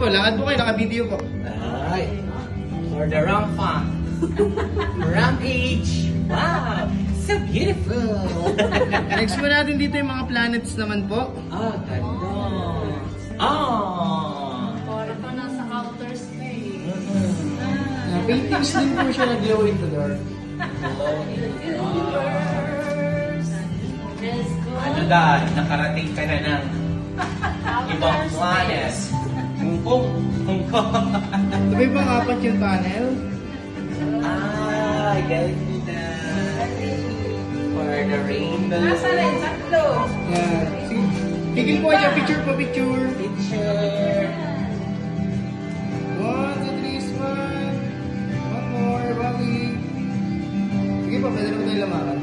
Po, lakad po kayo, naka-video po. Ay, for the rampa. Rampage. Wow, so beautiful. Next po natin dito yung mga planets naman po. Ah, ganda. Ah. Para ka nasa outer space. Paintings din po siya na glow in the dark. Let's go. Ano dahil, nakarating ka na ng ibang planet. Hungkong. Ito ba yung pang-apat yung tunnel? Ah, ganda. For the rainbow. Nasa rin, tatlo. Yan. Sige. Tigil po kayo, picture po, picture. Picture. 1, 2, 3, smile. One more, bali. Sige po, pwede naman tayo lamakan.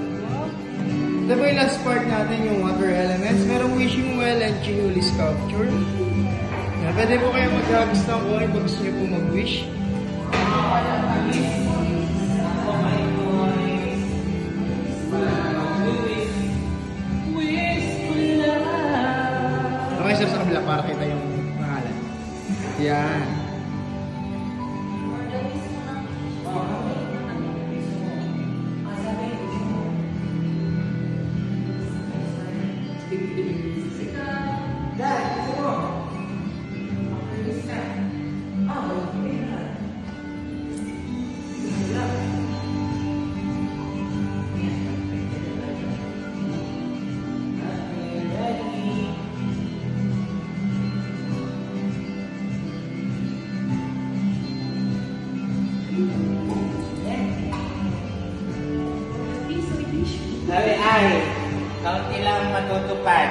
Ito po yung last part natin, yung water elements. Merong wishing well and chinuli sculpture. Yan, pwede po kayo mag-hugs ng coin pag gusto niyo po mag-wish. Okay, sir, sa kabila para kita yung pangalan. Yan. Sabi ay, kaunti lang matutupad.